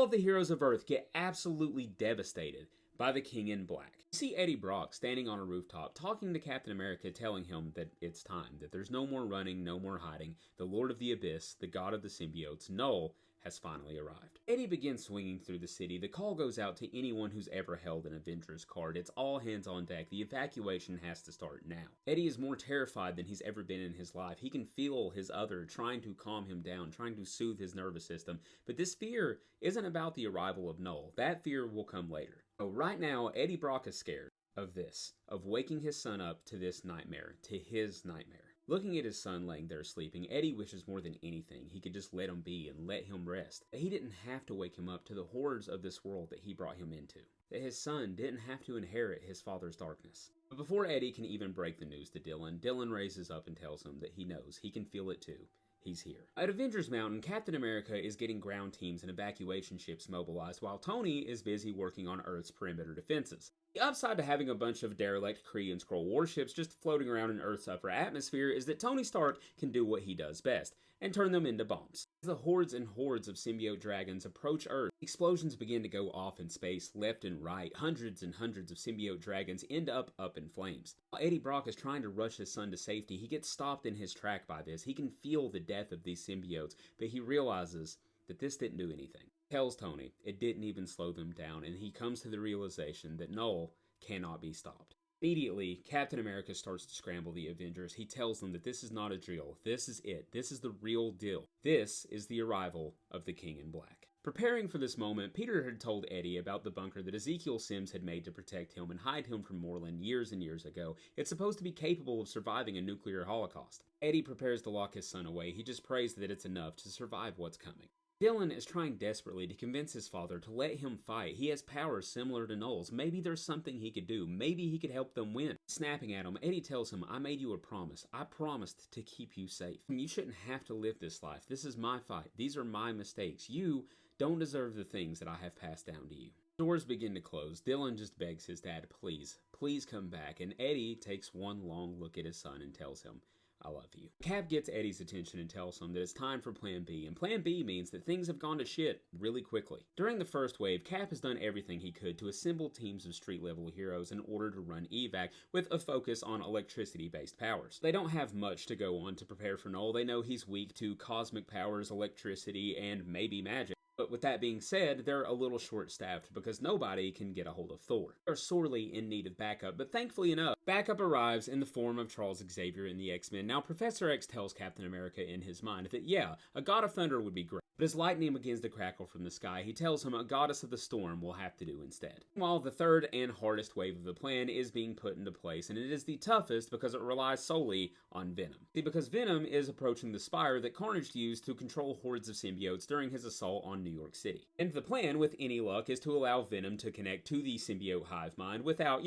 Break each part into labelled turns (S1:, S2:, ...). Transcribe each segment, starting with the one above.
S1: of the heroes of Earth get absolutely devastated by the King in Black. You see Eddie Brock standing on a rooftop talking to Captain America, telling him that it's time, that there's no more running, no more hiding. The Lord of the Abyss, the god of the symbiotes, Knull, has finally arrived. Eddie begins swinging through the city. The call goes out to anyone who's ever held an Avengers card. It's all hands on deck. The evacuation has to start now. Eddie is more terrified than he's ever been in his life. He can feel his other trying to calm him down, trying to soothe his nervous system. But this fear isn't about the arrival of Knull. That fear will come later. So right now, Eddie Brock is scared of this, of waking his son up to this nightmare, to his nightmare. Looking at his son laying there sleeping, Eddie wishes more than anything he could just let him be and let him rest. That he didn't have to wake him up to the horrors of this world that he brought him into. That his son didn't have to inherit his father's darkness. But before Eddie can even break the news to Dylan, Dylan raises up and tells him that he knows, he can feel it too. He's here. At Avengers Mountain, Captain America is getting ground teams and evacuation ships mobilized while Tony is busy working on Earth's perimeter defenses. The upside to having a bunch of derelict Kree and Skrull warships just floating around in Earth's upper atmosphere is that Tony Stark can do what he does best, and turn them into bombs. As the hordes and hordes of symbiote dragons approach Earth, explosions begin to go off in space, left and right. Hundreds and hundreds of symbiote dragons end up in flames. While Eddie Brock is trying to rush his son to safety, he gets stopped in his track by this. He can feel the death of these symbiotes, but he realizes that this didn't do anything. Tells Tony it didn't even slow them down, and he comes to the realization that Knull cannot be stopped. Immediately, Captain America starts to scramble the Avengers. He tells them that this is not a drill. This is it. This is the real deal. This is the arrival of the King in Black. Preparing for this moment, Peter had told Eddie about the bunker that Ezekiel Sims had made to protect him and hide him from Morlun years and years ago. It's supposed to be capable of surviving a nuclear holocaust. Eddie prepares to lock his son away. He just prays that it's enough to survive what's coming. Dylan is trying desperately to convince his father to let him fight. He has powers similar to Knull's. Maybe there's something he could do. Maybe he could help them win. Snapping at him, Eddie tells him, I made you a promise. I promised to keep you safe. You shouldn't have to live this life. This is my fight. These are my mistakes. You don't deserve the things that I have passed down to you. Doors begin to close. Dylan just begs his dad, please come back. And Eddie takes one long look at his son and tells him, I love you. Cap gets Eddie's attention and tells him that it's time for Plan B, and Plan B means that things have gone to shit really quickly. During the first wave, Cap has done everything he could to assemble teams of street-level heroes in order to run evac with a focus on electricity-based powers. They don't have much to go on to prepare for Knull. They know he's weak to cosmic powers, electricity, and maybe magic. But with that being said, they're a little short-staffed because nobody can get a hold of Thor. They're sorely in need of backup, but thankfully enough, backup arrives in the form of Charles Xavier and the X-Men. Now, Professor X tells Captain America in his mind that, yeah, a god of thunder would be great. But as lightning begins to crackle from the sky, he tells him a goddess of the storm will have to do instead. While the third and hardest wave of the plan is being put into place, and it is the toughest because it relies solely on Venom. See, because Venom is approaching the spire that Carnage used to control hordes of symbiotes during his assault on New York City. And the plan, with any luck, is to allow Venom to connect to the symbiote hive mind without,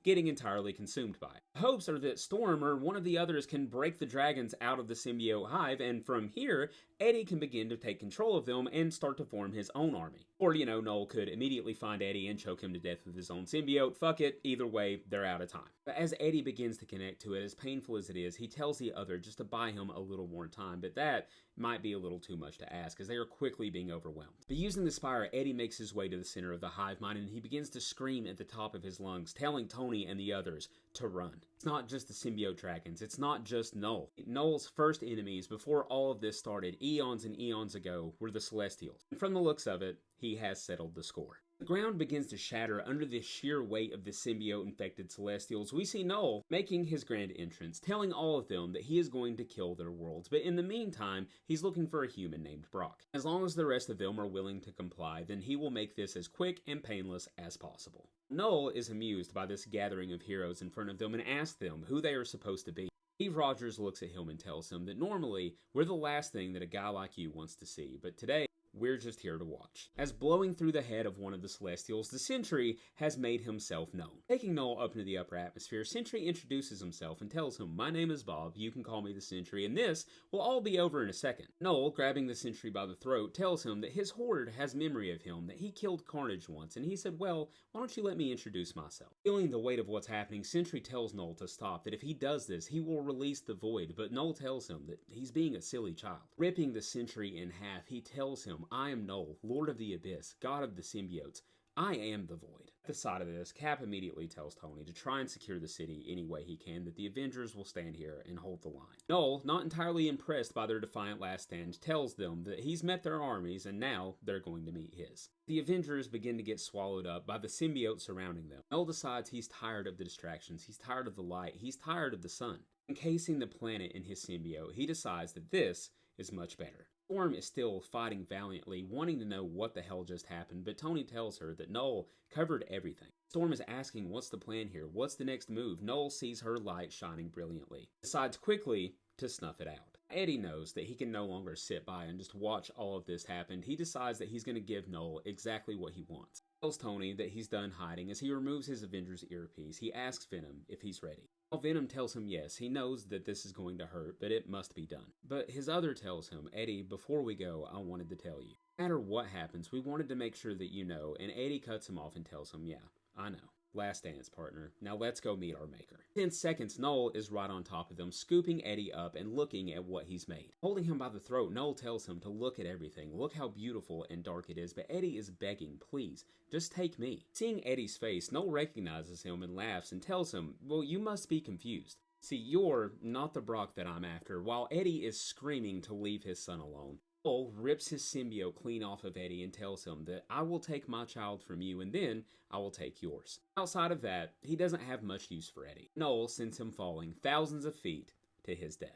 S1: getting entirely consumed by it. The hopes are that Storm or one of the others can break the dragons out of the symbiote hive, and from here, Eddie can begin to take control of them and start to form his own army. Or, Knull could immediately find Eddie and choke him to death with his own symbiote. Fuck it, either way, they're out of time. But as Eddie begins to connect to it, as painful as it is, he tells the other just to buy him a little more time, but that might be a little too much to ask, as they are quickly being overwhelmed. But using the spire, Eddie makes his way to the center of the hive mind, and he begins to scream at the top of his lungs, telling Tony and the others to run. It's not just the symbiote dragons, it's not just Knull. Knull's first enemies before all of this started, eons and eons ago, were the Celestials. And from the looks of it, he has settled the score. The ground begins to shatter under the sheer weight of the symbiote-infected Celestials. We see Knull making his grand entrance, telling all of them that he is going to kill their worlds, but in the meantime, he's looking for a human named Brock. As long as the rest of them are willing to comply, then he will make this as quick and painless as possible. Knull is amused by this gathering of heroes in front of them and asks them who they are supposed to be. Steve Rogers looks at him and tells him that normally, we're the last thing that a guy like you wants to see, but today, we're just here to watch. As blowing through the head of one of the Celestials, the Sentry has made himself known. Taking Knull up into the upper atmosphere, Sentry introduces himself and tells him, my name is Bob, you can call me the Sentry, and this will all be over in a second. Knull, grabbing the Sentry by the throat, tells him that his horde has memory of him, that he killed Carnage once, and he said, well, why don't you let me introduce myself? Feeling the weight of what's happening, Sentry tells Knull to stop, that if he does this, he will release the Void, but Knull tells him that he's being a silly child. Ripping the Sentry in half, he tells him, I am Knull, Lord of the Abyss, God of the Symbiotes. I am the Void. At the side of this, Cap immediately tells Tony to try and secure the city any way he can, that the Avengers will stand here and hold the line. Knull, not entirely impressed by their defiant last stand, tells them that he's met their armies and now they're going to meet his. The Avengers begin to get swallowed up by the symbiote surrounding them. Knull decides he's tired of the distractions, he's tired of the light, he's tired of the sun. Encasing the planet in his symbiote, he decides that this is much better. Storm is still fighting valiantly, wanting to know what the hell just happened, but Tony tells her that Knull covered everything. Storm is asking what's the plan here, what's the next move. Knull sees her light shining brilliantly, decides quickly to snuff it out. Eddie knows that he can no longer sit by and just watch all of this happen. He decides that he's going to give Knull exactly what he wants. He tells Tony that he's done hiding. As he removes his Avengers earpiece, he asks Venom if he's ready. While Venom tells him yes, he knows that this is going to hurt, but it must be done. But his other tells him, Eddie, before we go, I wanted to tell you. No matter what happens, we wanted to make sure that you know, and Eddie cuts him off and tells him, yeah, I know. Last dance, partner. Now let's go meet our maker. 10 seconds, Knull is right on top of them, scooping Eddie up and looking at what he's made. Holding him by the throat, Knull tells him to look at everything. Look how beautiful and dark it is, but Eddie is begging, please, just take me. Seeing Eddie's face, Knull recognizes him and laughs and tells him, well, you must be confused. See, you're not the Brock that I'm after, while Eddie is screaming to leave his son alone. Knull rips his symbiote clean off of Eddie and tells him that I will take my child from you and then I will take yours. Outside of that, he doesn't have much use for Eddie. Knull sends him falling thousands of feet to his death.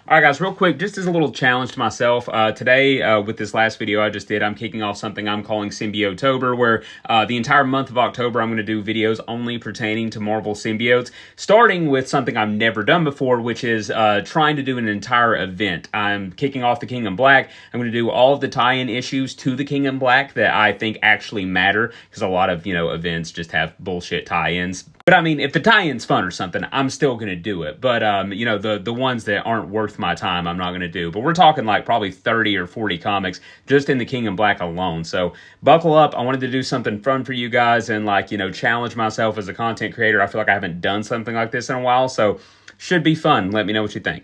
S1: Alright guys, real quick, just as a little challenge to myself, today with this last video I just did, I'm kicking off something I'm calling Symbiotober, where the entire month of October I'm going to do videos only pertaining to Marvel symbiotes, starting with something I've never done before, which is trying to do an entire event. I'm kicking off the King in Black. I'm going to do all of the tie-in issues to the King in Black that I think actually matter, because a lot of, events just have bullshit tie-ins. But I mean, if the tie-in's fun or something, I'm still going to do it. But, the ones that aren't worth my time, I'm not going to do. But we're talking like probably 30 or 40 comics just in the King in Black alone. So buckle up. I wanted to do something fun for you guys and challenge myself as a content creator. I feel like I haven't done something like this in a while. So should be fun. Let me know what you think.